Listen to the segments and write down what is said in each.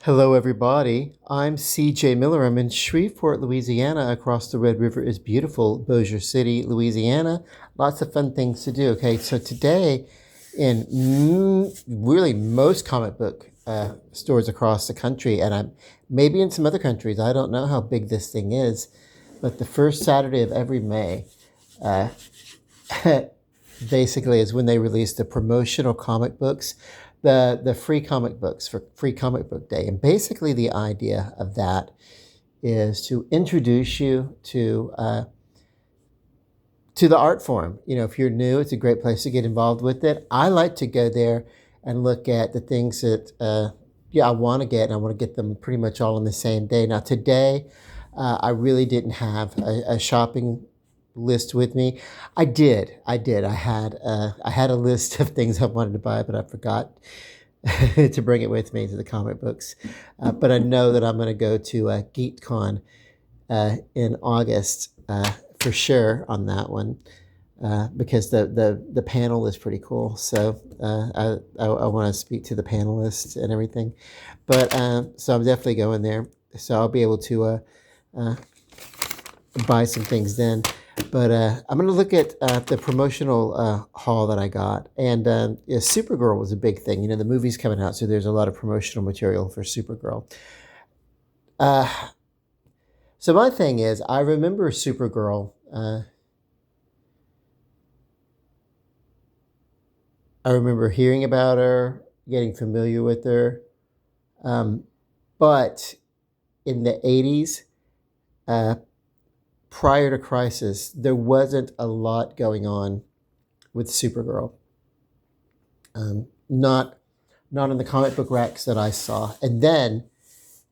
Hello, everybody. I'm CJ Miller. I'm in Shreveport, Louisiana. Across the Red River is beautiful Bossier City, Louisiana. Lots of fun things to do. Okay, so today, in really most comic book stores across the country, and I'm maybe in some other countries, I don't know how big this thing is, but the first Saturday of every May, uh, basically is when they release the promotional comic books, the free comic books for free comic book day. And basically the idea of that is to introduce you to the art form. You know, if you're new, it's a great place to get involved with it. I like to go there and look at the things that I want to get, and I want to get them pretty much all on the same day. Now today, I really didn't have a shopping list with me. I did. I had a list of things I wanted to buy, but I forgot to bring it with me to the comic books. But I know that I'm going to go to GeekCon in August for sure on that one because the panel is pretty cool. So I want to speak to the panelists and everything. But so I'm definitely going there. So I'll be able to buy some things then. But I'm going to look at the promotional haul that I got. And yeah, Supergirl was a big thing. You know, the movie's coming out, so there's a lot of promotional material for Supergirl. Uh, so my thing is, I remember Supergirl. I remember hearing about her, getting familiar with her. Um, but in the 80s, uh, prior to Crisis, there wasn't a lot going on with Supergirl. Not in the comic book racks that I saw. And then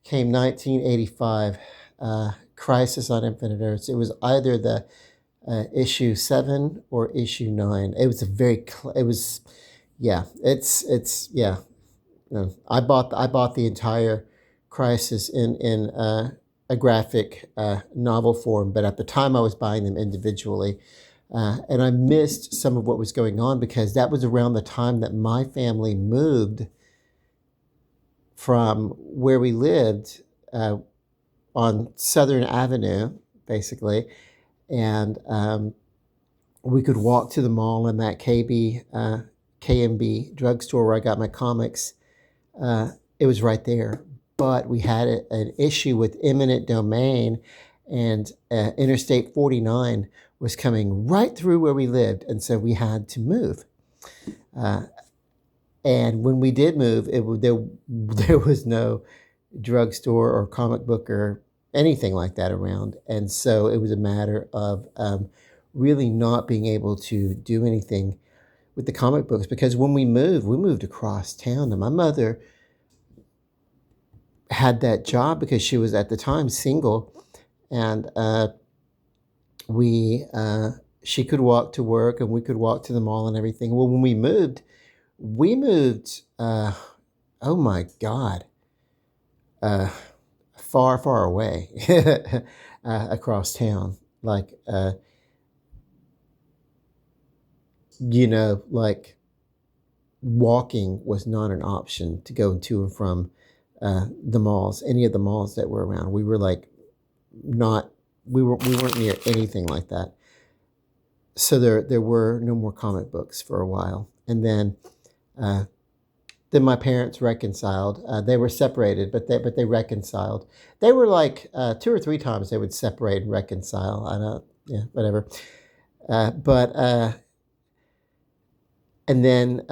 came 1985, Crisis on Infinite Earths. It was either the issue 7 or issue 9. It was a very it was yeah, it's yeah. No, I bought the entire Crisis in a graphic novel form, but at the time I was buying them individually. And I missed some of what was going on because that was around the time that my family moved from where we lived on Southern Avenue, basically. And we could walk to the mall and that KMB drugstore where I got my comics. It was right there. But we had an issue with eminent domain, and Interstate 49 was coming right through where we lived, and so we had to move. Uh, and when we did move, there was no drugstore or comic book or anything like that around, and so it was a matter of really not being able to do anything with the comic books because when we moved across town, and my mother had that job because she was at the time single, and we she could walk to work and we could walk to the mall and everything. Well, when we moved. Oh my God, uh, far away across town, like like walking was not an option to go to and from the malls, any of the malls that were around. We were like not we weren't near anything like that. So there were no more comic books for a while, and uh, then my parents reconciled. They were separated, but they reconciled. They were like 2 or 3 times they would separate and reconcile. I don't, yeah, whatever. But and then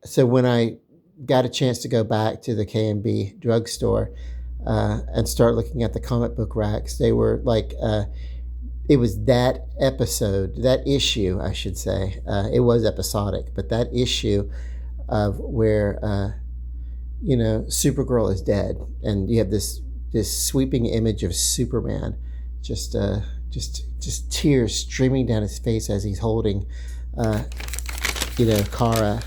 so when I got a chance to go back to the KMB drugstore and start looking at the comic book racks, they were like, it was that episode, that issue, I should say. It was episodic, but that issue of where, Supergirl is dead, and you have this sweeping image of Superman, just tears streaming down his face as he's holding, Kara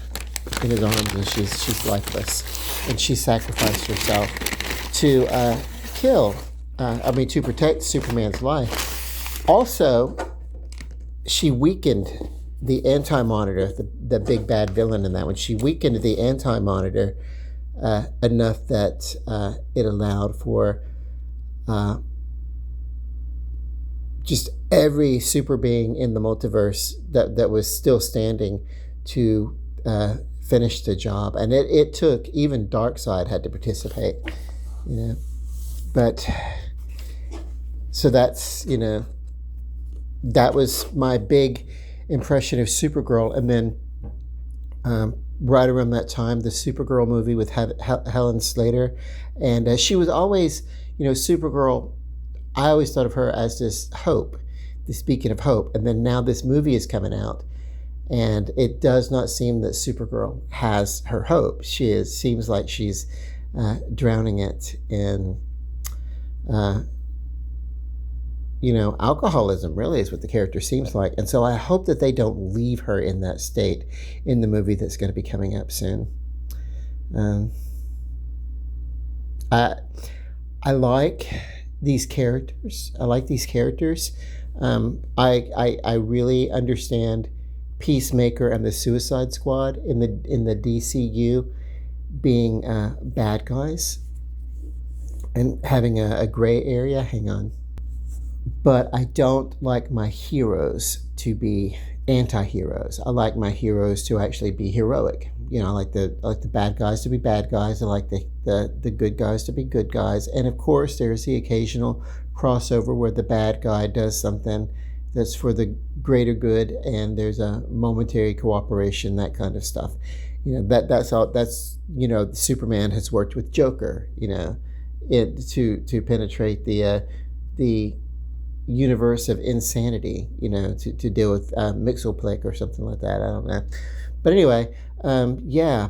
in his arms, and she's lifeless, and she sacrificed herself to to protect Superman's life. Also, she weakened the Anti-Monitor, the big bad villain in that one. She weakened the Anti-Monitor enough that it allowed for uh, just every super being in the multiverse that was still standing to finish the job. And it took, even Darkseid had to participate, you know. But so that's, that was my big impression of Supergirl. And then right around that time, the Supergirl movie with Helen Slater. And she was always, Supergirl, I always thought of her as this hope, this beacon of hope. And then now this movie is coming out, and it does not seem that Supergirl has her hope. Seems like she's drowning it in, alcoholism, really, is what the character seems like. And so I hope that they don't leave her in that state in the movie that's going to be coming up soon. I like these characters. I really understand Peacemaker and the Suicide Squad in the DCU being bad guys and having a gray area. Hang on. But I don't like my heroes to be anti-heroes. I like my heroes to actually be heroic. I like the bad guys to be bad guys. I like the good guys to be good guys. And of course, there's the occasional crossover where the bad guy does something that's for the greater good, and there's a momentary cooperation, that kind of stuff. That's all. That's Superman has worked with Joker, to penetrate the universe of insanity, to deal with Mixelplick or something like that. I don't know. But anyway, yeah.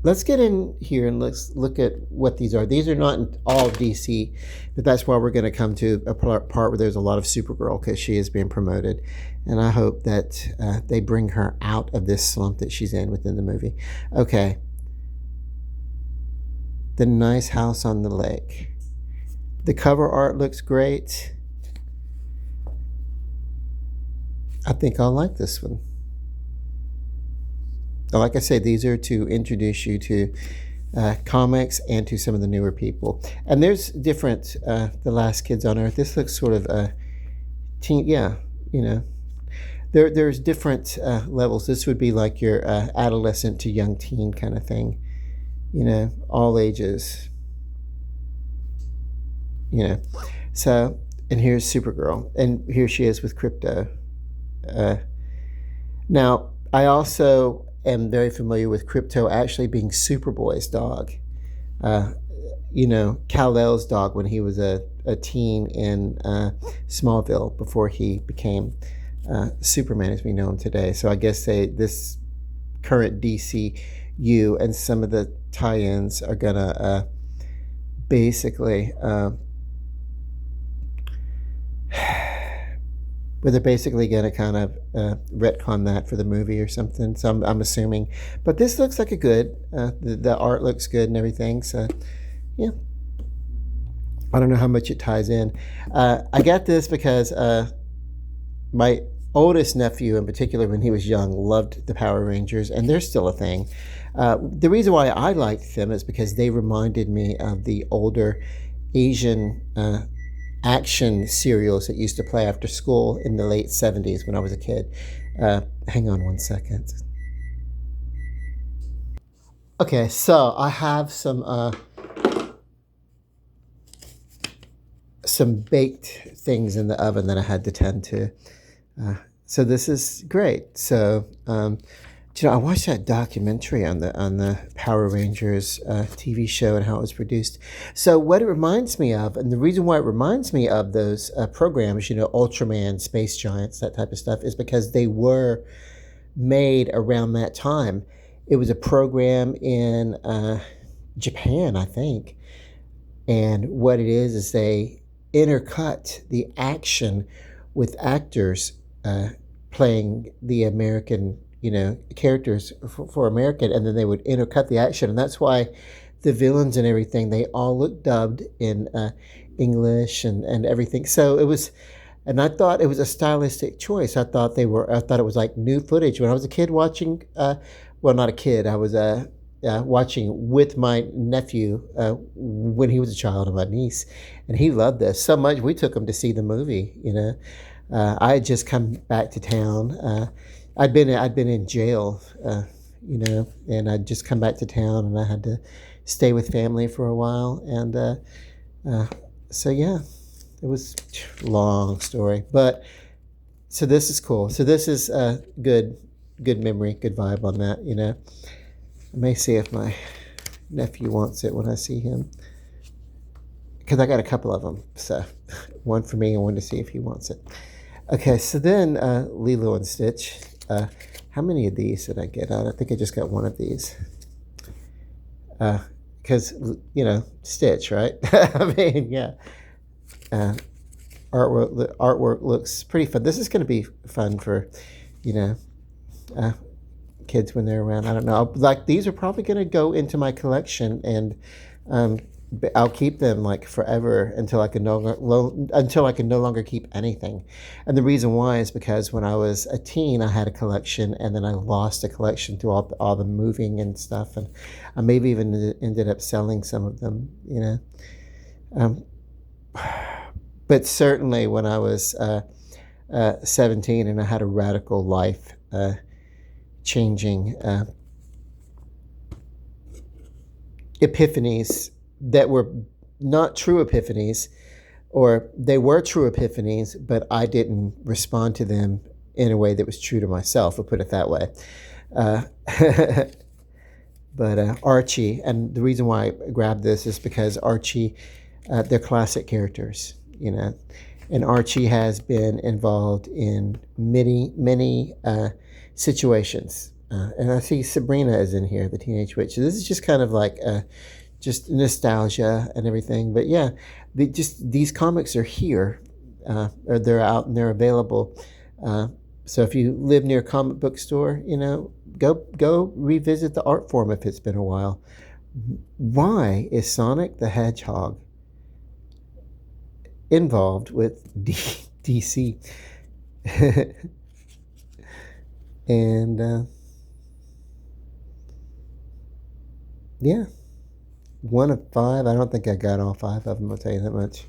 Let's get in here and let's look at what these are. These are not all DC, but that's why we're going to come to a part where there's a lot of Supergirl, because she is being promoted. And I hope that they bring her out of this slump that she's in within the movie. Okay. The Nice House on the Lake. The cover art looks great. I think I'll like this one. Like I said, these are to introduce you to comics and to some of the newer people. And there's different, The Last Kids on Earth. This looks sort of teen, There's different levels. This would be like your adolescent to young teen kind of thing. All ages. So, and here's Supergirl. And here she is with Krypto. Now, I also am very familiar with Krypto actually being Superboy's dog. Kal-El's dog when he was a teen in Smallville before he became Superman as we know him today. So I guess this current DCU and some of the tie-ins are gonna basically where they're basically going to kind of retcon that for the movie or something. So I'm assuming. But this looks like a good, the art looks good and everything. So, yeah. I don't know how much it ties in. I got this because my oldest nephew in particular, when he was young, loved the Power Rangers, and they're still a thing. The reason why I liked them is because they reminded me of the older Asian action serials that used to play after school in the late 70s when I was a kid. Hang on one second. Okay, so I have some baked things in the oven that I had to tend to. So this is great. So I watched that documentary on the Power Rangers TV show and how it was produced. So what it reminds me of, and the reason why it reminds me of those programs, Ultraman, Space Giants, that type of stuff, is because they were made around that time. It was a program in Japan, I think. And what it is they intercut the action with actors playing the American characters for American, and then they would intercut the action. And that's why the villains and everything, they all look dubbed in English and everything. So it was, and I thought it was a stylistic choice. I thought it was like new footage. When I was a kid watching, well, not a kid, I was watching with my nephew when he was a child and my niece, and he loved this so much. We took him to see the movie. I had just come back to town. I'd been in jail, and I'd just come back to town, and I had to stay with family for a while, and uh, so yeah, it was a long story, but so this is cool. So this is a good memory, good vibe on that. I may see if my nephew wants it when I see him, because I got a couple of them. So one for me and one to see if he wants it. Okay, so then Lilo and Stitch. How many of these did I get out? I think I just got one of these. Because, Stitch, right? I mean, yeah. Uh, the artwork looks pretty fun. This is going to be fun for, you know, uh, kids when they're around. I don't know. Like, these are probably going to go into my collection, and um, I'll keep them like forever until I can no longer keep anything. And the reason why is because when I was a teen, I had a collection, and then I lost a collection through all the moving and stuff, and I maybe even ended up selling some of them. Um, but certainly when I was 17 and I had a radical life changing epiphanies that were not true epiphanies, or they were true epiphanies, but I didn't respond to them in a way that was true to myself, I'll put it that way. Uh, but Archie, and the reason why I grabbed this is because Archie, they're classic characters, and Archie has been involved in many situations. And I see Sabrina is in here, the Teenage Witch. So this is just kind of like just nostalgia and everything. But yeah, these comics are here, or they're out and they're available. So if you live near a comic book store, go revisit the art form if it's been a while. Why is Sonic the Hedgehog involved with DC? And yeah, one of five. I don't think I got all five of them, I'll tell you that much.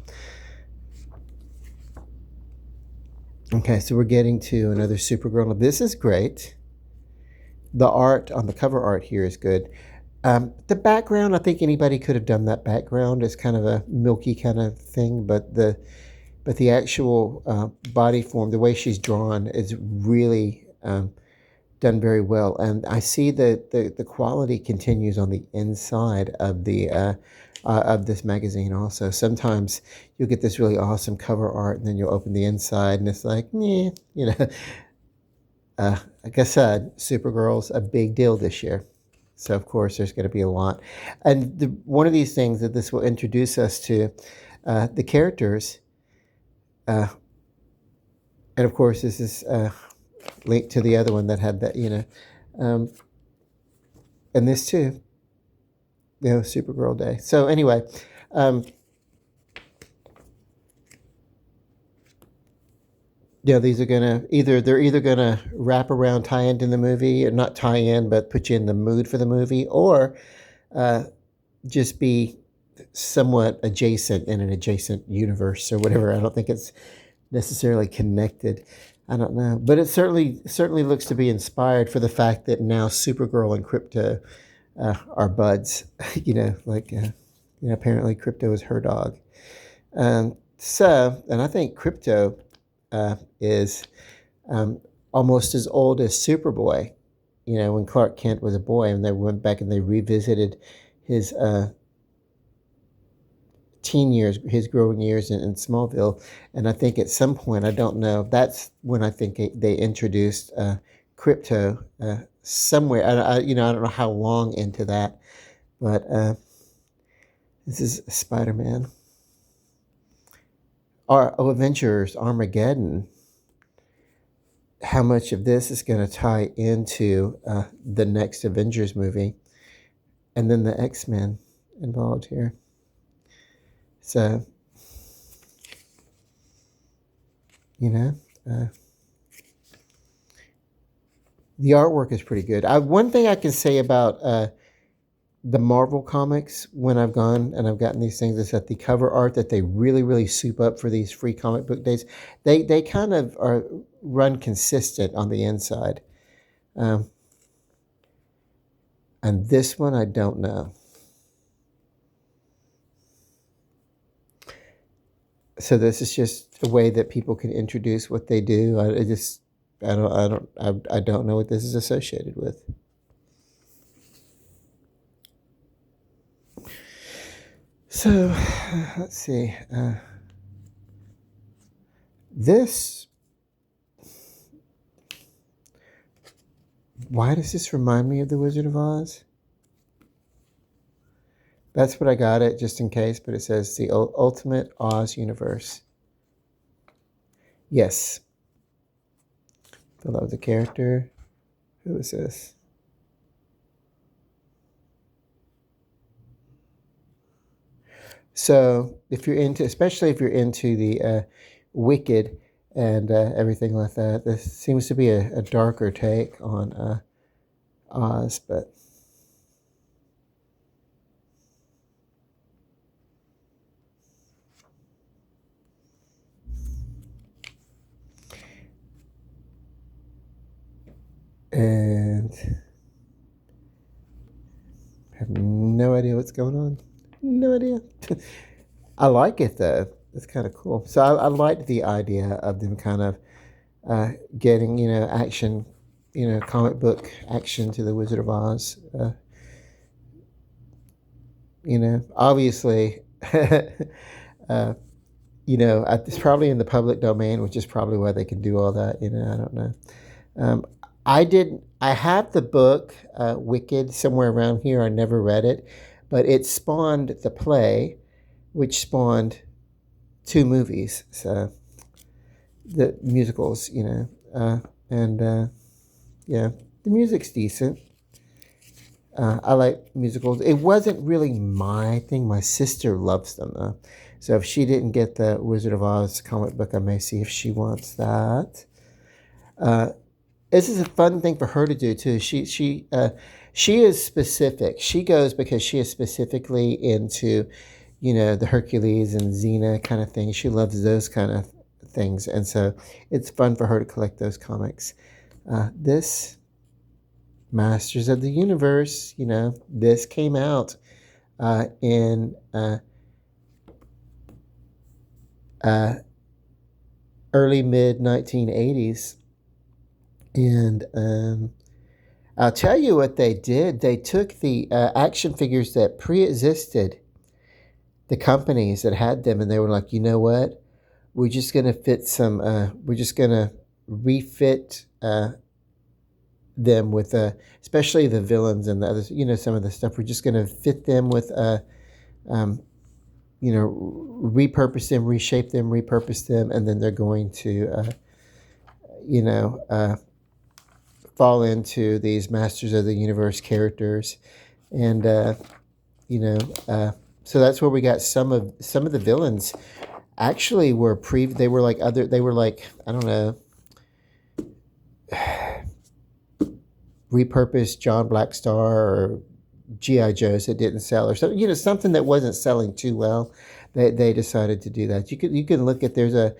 Okay, so we're getting to another Supergirl. This is great. The art on the cover art here is good. The background, I think anybody could have done that background. It's kind of a milky kind of thing, but the actual body form, the way she's drawn, is really done very well. And I see that the quality continues on the inside of this magazine also. Sometimes you'll get this really awesome cover art, and then you'll open the inside, and it's like, meh, like I said, Supergirl's a big deal this year. So, of course, there's going to be a lot. And one of these things that this will introduce us to, the characters, and of course, this is linked to the other one that had that, and this too, Supergirl Day. So anyway, these are they're either gonna wrap around, tie into the movie, or not tie in, but put you in the mood for the movie, or just be somewhat adjacent in an adjacent universe or whatever. I don't think it's necessarily connected. I don't know, but it certainly looks to be inspired for the fact that now Supergirl and Krypto are buds. Apparently Krypto is her dog. And I think Krypto is almost as old as Superboy. When Clark Kent was a boy, and they went back and they revisited his teen years, his growing years in Smallville. And I think at some point, I don't know, that's when I think they introduced Krypto somewhere. I don't know how long into that, but this is Spider-Man. Avengers Armageddon. How much of this is going to tie into the next Avengers movie, and then the X-Men involved here. So, the artwork is pretty good. One thing I can say about the Marvel comics, when I've gone and I've gotten these things, is that the cover art that they really, really soup up for these free comic book days, they kind of are run consistent on the inside. Um, and this one, I don't know. So this is just a way that people can introduce what they do. I don't know what this is associated with. So let's see. This. Why does this remind me of the Wizard of Oz? That's what I got it just in case, but it says the Ultimate Oz Universe. Yes. Fill out the character. Who is this? So if you're into, especially if you're into the Wicked and everything like that, this seems to be a darker take on Oz, but and I have no idea what's going on. No idea. I like it though. It's kind of cool. So I liked the idea of them kind of getting, action, comic book action to the Wizard of Oz. Obviously, it's probably in the public domain, which is probably why they can do all that. I don't know. Um, I have the book Wicked somewhere around here. I never read it, but it spawned the play, which spawned two movies. So the musicals, and yeah, the music's decent. I like musicals. It wasn't really my thing. My sister loves them though. So if she didn't get the Wizard of Oz comic book, I may see if she wants that. Uh, this is a fun thing for her to do too. She is specific. She goes because she is specifically into, the Hercules and Xena kind of thing. She loves those kind of things, and so it's fun for her to collect those comics. This Masters of the Universe, this came out in early mid 1980s. And I'll tell you what they did. They took the action figures that pre existed, the companies that had them, and they were like, you know what? We're just going to we're just going to refit them with, especially the villains and the others, some of the stuff. We're just going to fit them with, repurpose them, reshape them, repurpose them, and then they're going to, fall into these Masters of the Universe characters, and so that's where we got some of the villains. Actually, they were like I don't know, repurposed John Blackstar or GI Joes that didn't sell, or something, something that wasn't selling too well. They decided to do that. You can look at, there's a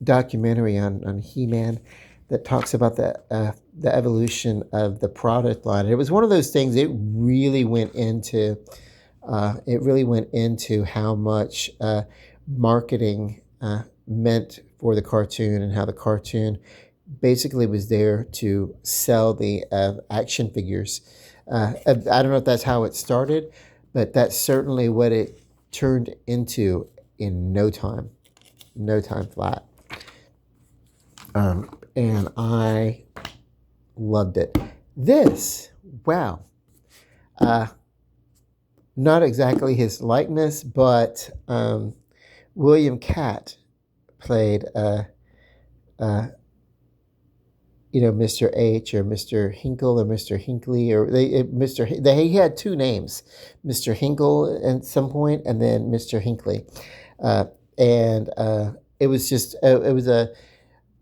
documentary on He-Man that talks about the evolution of the product line. And it was one of those things. It really went into how much marketing meant for the cartoon, and how the cartoon basically was there to sell the action figures. I don't know if that's how it started, but that's certainly what it turned into in no time flat. And I loved it. Wow. Not exactly his likeness, but William Catt played, Mr. H or Mr. Hinkle or Mr. Hinkley, or he had two names, Mr. Hinkle at some point, and then Mr. Hinkley, and it was just it was a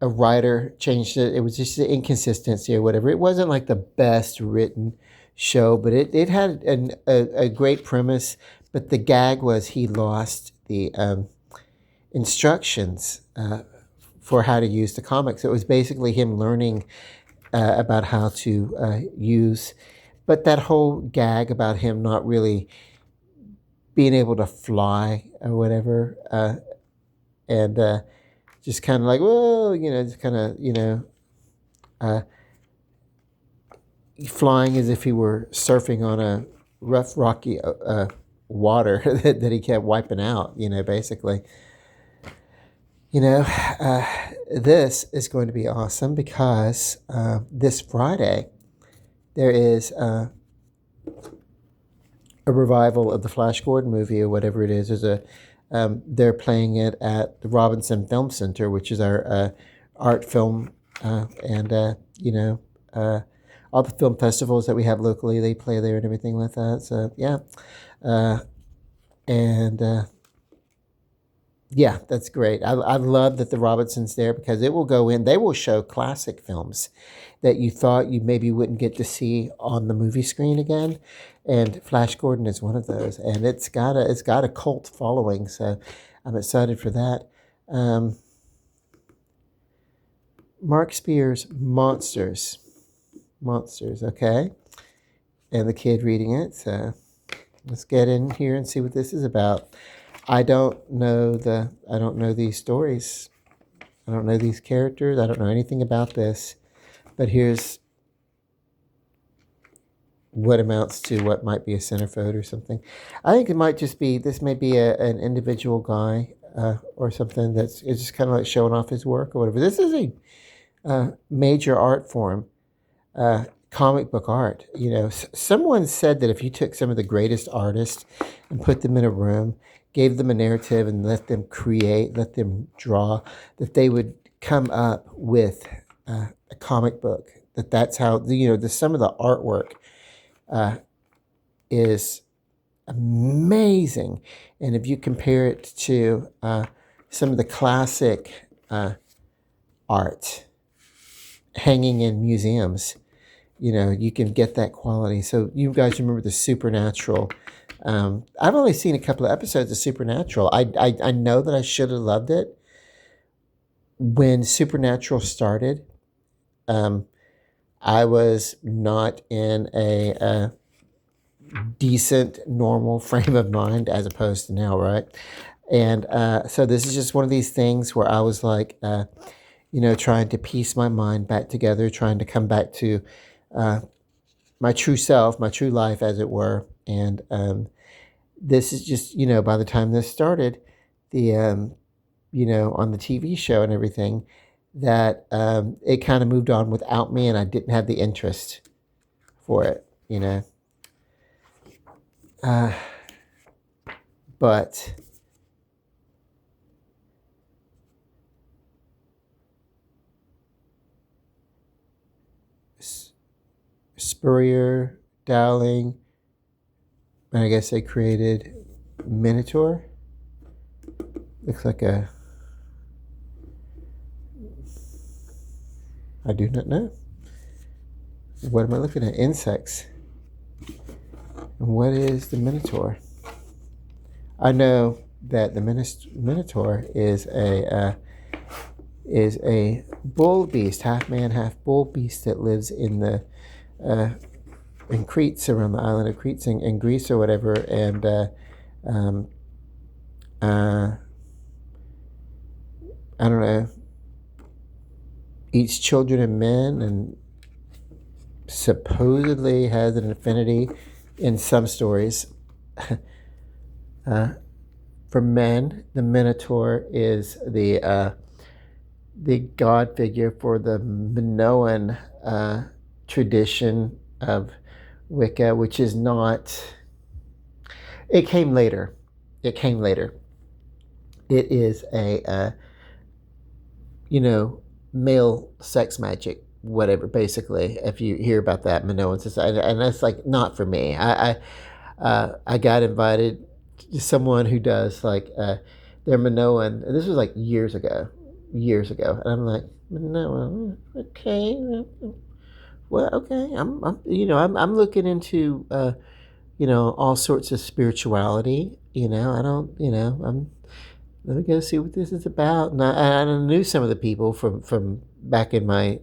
writer changed it. It was just an inconsistency or whatever. It wasn't like the best written show, but it had a great premise. But the gag was he lost the instructions for how to use the comics. It was basically him learning about how to use, but that whole gag about him not really being able to fly or whatever, and just kind of like, whoa, just kind of, uh, flying as if he were surfing on a rough, rocky water that he kept wiping out, basically. You know, uh, this is going to be awesome because this Friday there is a revival of the Flash Gordon movie or whatever it is. They're playing it at the Robinson Film Center, which is our art film, and all the film festivals that we have locally, they play there and everything like that. So yeah, and yeah, that's great. I love that the Robinsons there because it will go in. They will show classic films that you thought you maybe wouldn't get to see on the movie screen again, and Flash Gordon is one of those. And it's got a cult following, so I'm excited for that. Mark Spears, monsters. Okay, and the kid reading it. So let's get in here and see what this is about. I don't know these stories. I don't know these characters. I don't know anything about this. But here's what amounts to what might be a centerfold or something. I think it might just be, this may be an individual guy or something that's it's just kind of like showing off his work or whatever. This is a major art form, comic book art. Someone said that if you took some of the greatest artists and put them in a room, gave them a narrative and let them create, let them draw, that they would come up with a comic book. That's how some of the artwork is amazing, and if you compare it to some of the classic art hanging in museums, you can get that quality. So you guys remember the Supernatural. I've only seen a couple of episodes of Supernatural. I know that I should have loved it when Supernatural started. I was not in a decent, normal frame of mind as opposed to now, right? And so this is just one of these things where I was like, trying to piece my mind back together, trying to come back to my true self, my true life, as it were. And this is just, by the time this started, the, on the TV show and everything, that it kind of moved on without me, and I didn't have the interest for it, but Spurrier, Dowling, and I guess they created Minotaur. Looks like I do not know. What am I looking at? Insects. And what is the Minotaur? I know that the Minotaur is a bull beast, half man, half bull beast that lives in Crete, around the island of Crete in Greece or whatever, and I don't know, eats children and men, and supposedly has an affinity in some stories for men. The Minotaur is the god figure for the Minoan tradition of Wicca, which is not. It came later. It is a male sex magic, whatever. Basically, if you hear about that Minoan society, and that's like not for me. I got invited to someone who does like they're Minoan, and this was like years ago, and I'm like, Minoan, okay, Well, okay. I'm looking into, all sorts of spirituality. I don't, let me go see what this is about. And I knew some of the people from back in my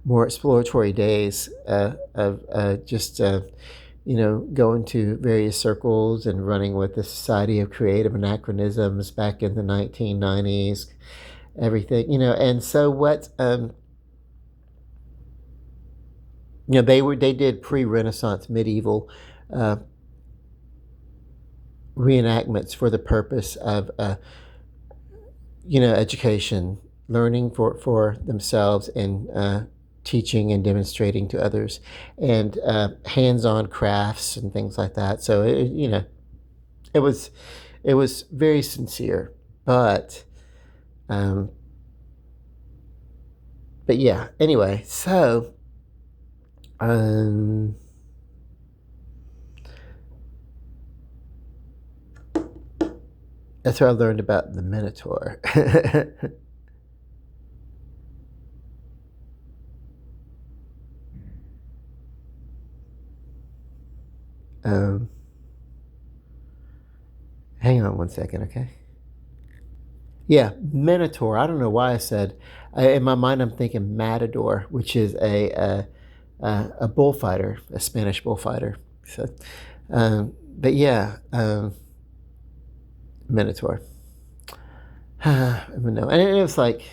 more exploratory days of just going to various circles and running with the Society of Creative Anachronisms back in the 1990s, everything, and so what, they did pre-Renaissance medieval uh, reenactments for the purpose of education, learning for themselves, and teaching and demonstrating to others, and hands-on crafts and things like that. So it was it was very sincere, but um, but yeah. Anyway, so um, that's what I learned about the Minotaur. um, Hang on one second, okay? Yeah, Minotaur. I don't know why I said. In my mind, I'm thinking Matador, which is a bullfighter, a Spanish bullfighter. So, but yeah, Minotaur. No, and it was like,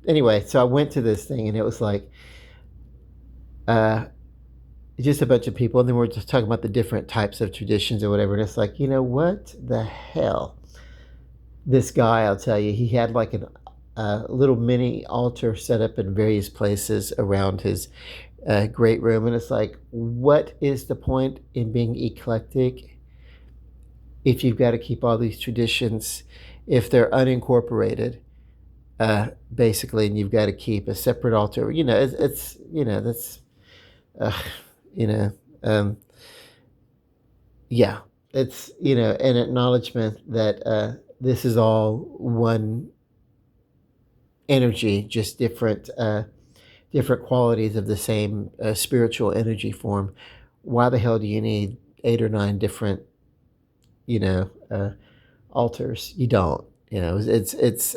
anyway. So I went to this thing, and it was like, uh, just a bunch of people, and then we're just talking about the different types of traditions or whatever. And it's like, what the hell? This guy, I'll tell you, he had like a little mini altar set up in various places around his great room. And it's like, what is the point in being eclectic if you've got to keep all these traditions, if they're unincorporated, basically, and you've got to keep a separate altar? It's that's, uh, you know, um, yeah, it's, an acknowledgement that this is all one energy, just different qualities of the same spiritual energy form. Why the hell do you need 8 or 9 different, you know, uh, altars? You don't. It's.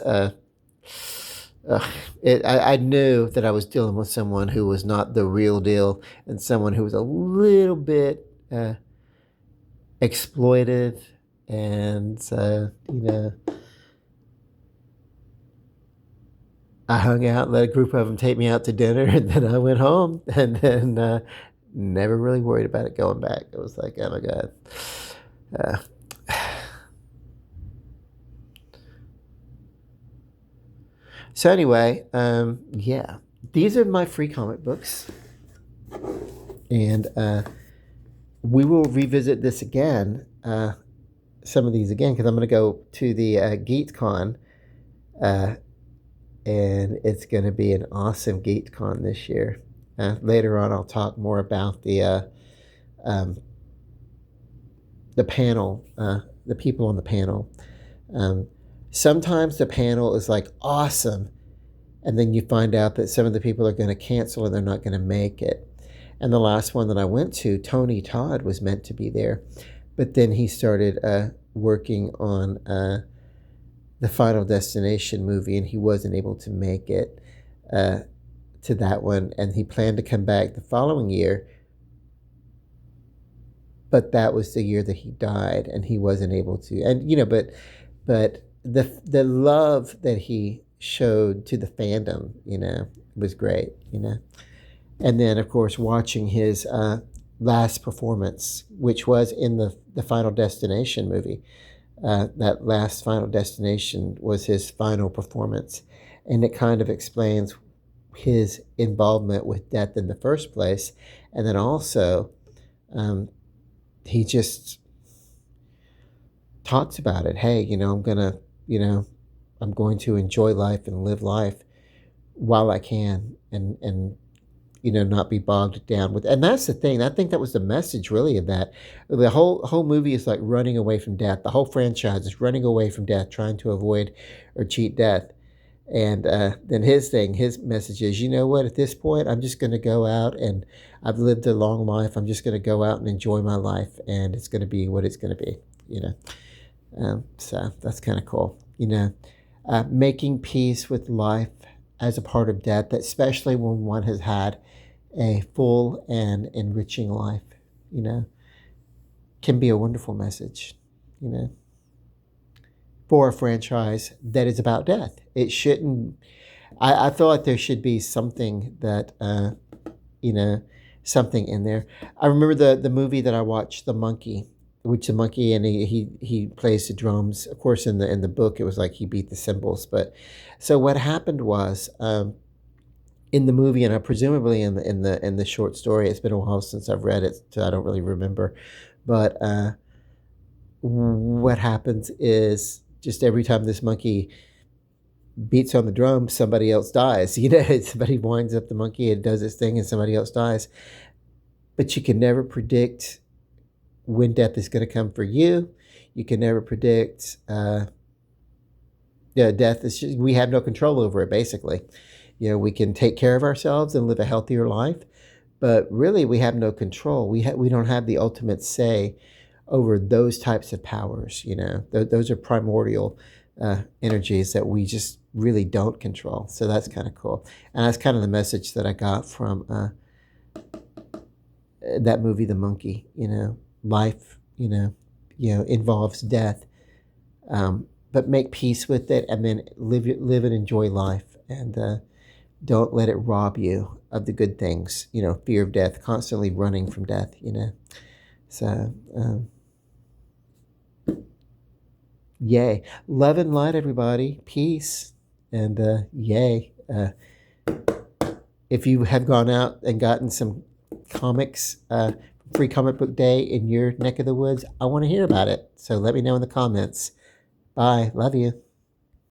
I knew that I was dealing with someone who was not the real deal, and someone who was a little bit exploited, and I hung out, let a group of them take me out to dinner, and then I went home, and then never really worried about it going back. It was like, oh my god. Uh, so anyway, yeah, these are my free comic books, and we will revisit this again. Some of these again, because I'm going to go to the GeekCon, uh, and it's going to be an awesome GeekCon this year. Later on, I'll talk more about um, the panel, the people on the panel. Um, Sometimes the panel is like awesome, and then you find out that some of the people are going to cancel and they're not going to make it. And the last one that I went to, Tony Todd was meant to be there, but then he started working on the Final Destination movie, and he wasn't able to make it to that one. And he planned to come back the following year, but that was the year that he died, and he wasn't able to. And but the love that he showed to the fandom, was great. And then, of course, watching his last performance, which was in the Final Destination movie. That last Final Destination was his final performance. And it kind of explains his involvement with death in the first place. And then also, he just talks about it. Hey, I'm going to enjoy life and live life while I can, and not be bogged down with. And that's the thing. I think that was the message, really, of that. The whole movie is like running away from death. The whole franchise is running away from death, trying to avoid or cheat death. And then his message is, you know what, at this point, I'm just going to go out, and I've lived a long life. I'm just going to go out and enjoy my life, and it's going to be what it's going to be, you know. So that's kind of cool, you know. Making peace with life as a part of death, especially when one has had a full and enriching life, you know, can be a wonderful message, you know, for a franchise that is about death. It shouldn't, I feel like there should be something that, you know, something in there. I remember the movie that I watched, The Monkey, which the monkey, and he plays the drums. Of course, in the book, it was like he beat the cymbals. But so what happened was, in the movie, and I presumably in the short story, it's been a while since I've read it, so I don't really remember. But what happens is, just every time this monkey beats on the drum, somebody else dies. You know, somebody winds up the monkey and does its thing, and somebody else dies. But you can never predict when death is going to come for you. You can never predict. Death is just, we have no control over it. Basically, you know, we can take care of ourselves and live a healthier life, but really we have no control. We don't have the ultimate say over those types of powers. You know, those are primordial energies that we just really don't control. So that's kind of cool, and that's kind of the message that I got from that movie, The Monkey. You know, life, you know, involves death, but make peace with it, and then live and enjoy life, and don't let it rob you of the good things. You know, fear of death, constantly running from death. You know, so. Yay. Love and light, everybody. Peace. And yay. If you have gone out and gotten some comics, free comic book day in your neck of the woods, I want to hear about it. So let me know in the comments. Bye. Love you.